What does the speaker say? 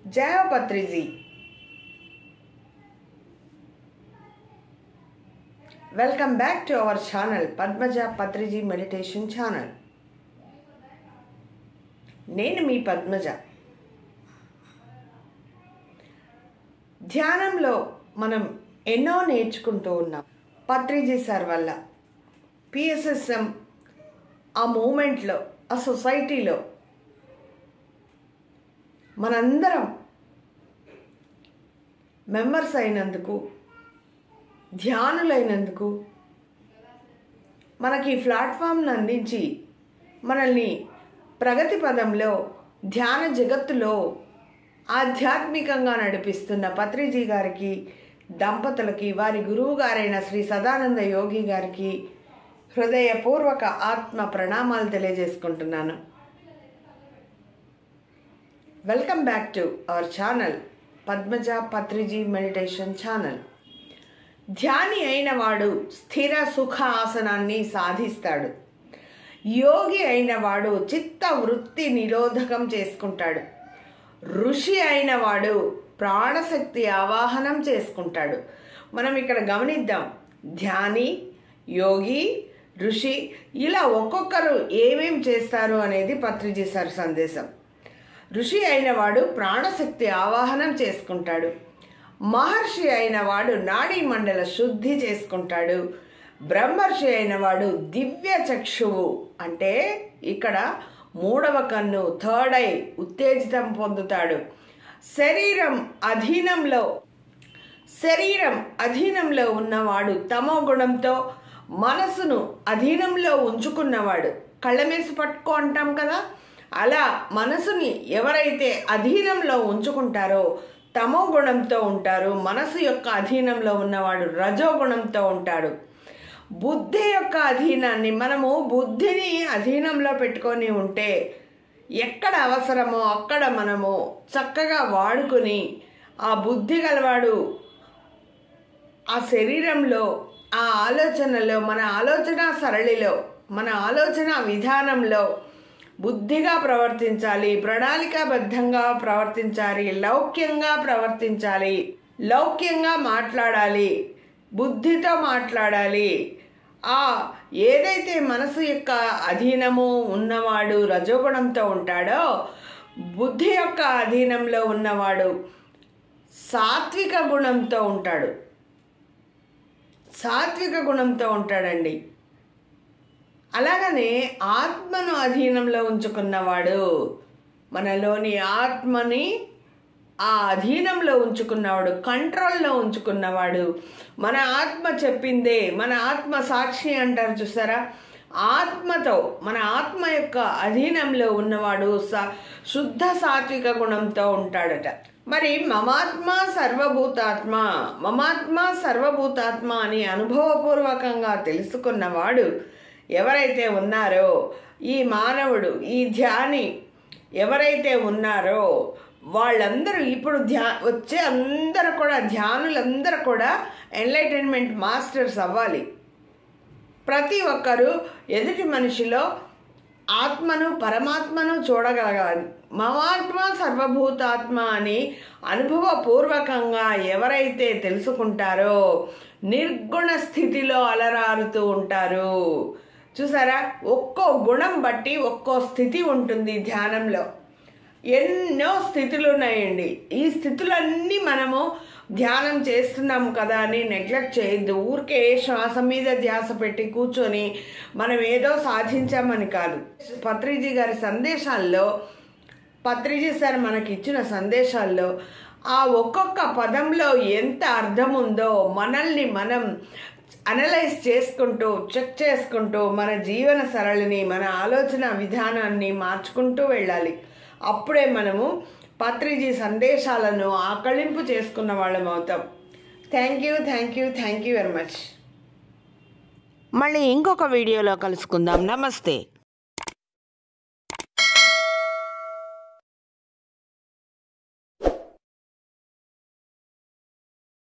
जय हो Patri ji. Welcome back to our channel Padmaja Patri ji meditation channel. నేను మీ పద్మజ। ధ్యానంలో మనం ఎన్నో నేర్చుకుంటూ ఉన్నాం పత్రిజీ సార్ వల్ల। పిఎస్ఎస్ఎం ఆ మూమెంట్లో ఆ సొసైటీలో మనందరం మెంబర్స్ అయినందుకు, ధ్యానులైనందుకు, మనకి ఈ ప్లాట్ఫామ్ను అందించి మనల్ని ప్రగతి పదంలో ధ్యాన జగత్తులో ఆధ్యాత్మికంగా నడిపిస్తున్న పత్రిజీ గారికి, దంపతులకి, వారి గురువు గారైన శ్రీ సదానంద యోగి గారికి హృదయపూర్వక ఆత్మ ప్రణామాలు తెలియజేసుకుంటున్నాను। Welcome back to our channel Padmaja Patriji meditation channel. Dhyani అయిన వాడు స్థిర సుఖ ఆసనాన్ని సాధిస్తాడు। యోగి అయిన వాడు చిత్త వృత్తి నిరోధకం చేసుకుంటాడు। ఋషి అయిన వాడు ప్రాణశక్తి ఆవాహనం చేసుకుంటాడు। మనం ఇక్కడ గమనిద్దాం, ధ్యాని, యోగి, ఋషి ఇలా ఒక్కొక్కరు ఏమేం చేస్తారు అనేది పత్రిజీ సార్ సందేశం। ఋషి అయిన వాడు ప్రాణశక్తి ఆవాహనం చేసుకుంటాడు। మహర్షి అయిన వాడు నాడీ మండల శుద్ధి చేసుకుంటాడు। బ్రహ్మర్షి అయిన వాడు దివ్య చక్షువు అంటే ఇక్కడ మూడవ కన్ను, థర్డ్ ఐ ఉత్తేజితం పొందుతాడు। శరీరం అధీనంలో ఉన్నవాడు తమో గుణంతో మనసును అధీనంలో ఉంచుకున్నవాడు। కళ్ళమేసి పట్టుకో అంటాం కదా, అలా మనసుని ఎవరైతే అధీనంలో ఉంచుకుంటారో తమో గుణంతో ఉంటారు। మనసు యొక్క అధీనంలో ఉన్నవాడు రజో గుణంతో ఉంటాడు। బుద్ధి యొక్క అధీనాన్ని, మనము బుద్ధిని అధీనంలో పెట్టుకొని ఉంటే ఎక్కడ అవసరమో అక్కడ మనము చక్కగా వాడుకొని ఆ బుద్ధి గలవాడు ఆ శరీరంలో, ఆ ఆలోచనలో, మన ఆలోచన సరళిలో, మన ఆలోచన విధానంలో బుద్ధిగా ప్రవర్తించాలి, ప్రణాళికాబద్ధంగా ప్రవర్తించాలి, లౌక్యంగా ప్రవర్తించాలి, లౌక్యంగా మాట్లాడాలి, బుద్ధితో మాట్లాడాలి। ఏదైతే మనసు యొక్క అధీనము ఉన్నవాడు రజోగుణంతో ఉంటాడో, బుద్ధి యొక్క అధీనంలో ఉన్నవాడు సాత్విక గుణంతో ఉంటాడు, సాత్విక గుణంతో ఉంటాడండి। అలాగనే ఆత్మను అధీనంలో ఉంచుకున్నవాడు, మనలోని ఆత్మని ఆ అధీనంలో ఉంచుకున్నవాడు, కంట్రోల్లో ఉంచుకున్నవాడు, మన ఆత్మ చెప్పిందే, మన ఆత్మ సాక్షి అంటారు చూసారా, ఆత్మతో, మన ఆత్మ యొక్క అధీనంలో ఉన్నవాడు శుద్ధ సాత్విక గుణంతో ఉంటాడట। మరి మమాత్మ సర్వభూతాత్మ అని అనుభవపూర్వకంగా తెలుసుకున్నవాడు ఎవరైతే ఉన్నారో, ఈ మానవుడు, ఈ ధ్యాని ఎవరైతే ఉన్నారో వాళ్ళందరూ ఇప్పుడు వచ్చే అందరూ కూడా, ధ్యానులందరూ కూడా ఎన్లైటన్మెంట్ మాస్టర్స్ అవ్వాలి। ప్రతి ఒక్కరూ ఎదుటి మనిషిలో ఆత్మను, పరమాత్మను చూడగలగాలి। మమాత్మ సర్వభూతాత్మ అని అనుభవపూర్వకంగా ఎవరైతే తెలుసుకుంటారో నిర్గుణ స్థితిలో అలరారుతూ ఉంటారు। చూసారా, ఒక్కో గుణం బట్టి ఒక్కో స్థితి ఉంటుంది ధ్యానంలో। ఎన్నో స్థితులు ఉన్నాయండి। ఈ స్థితులన్నీ మనము ధ్యానం చేస్తున్నాము కదా అని నెగ్లెక్ట్ చేయొద్దు। ఊరికే శ్వాస మీద ధ్యాస పెట్టి కూర్చొని మనం ఏదో సాధించామని కాదు। పత్రిజీ గారి సందేశాల్లో, పత్రిజీ సార్ మనకి ఇచ్చిన సందేశాల్లో ఆ ఒక్కొక్క పదంలో ఎంత అర్థం ఉందో మనల్ని మనం అనలైజ్ చేసుకుంటూ, చెక్ చేసుకుంటూ మన జీవన సరళిని, మన ఆలోచన విధానాన్ని మార్చుకుంటూ వెళ్ళాలి। అప్పుడే మనము పత్రిజీ సందేశాలను ఆకళింపు చేసుకున్న వాళ్ళం అవుతాం। Thank you very much. మళ్ళీ ఇంకొక వీడియోలో కలుసుకుందాం। నమస్తే।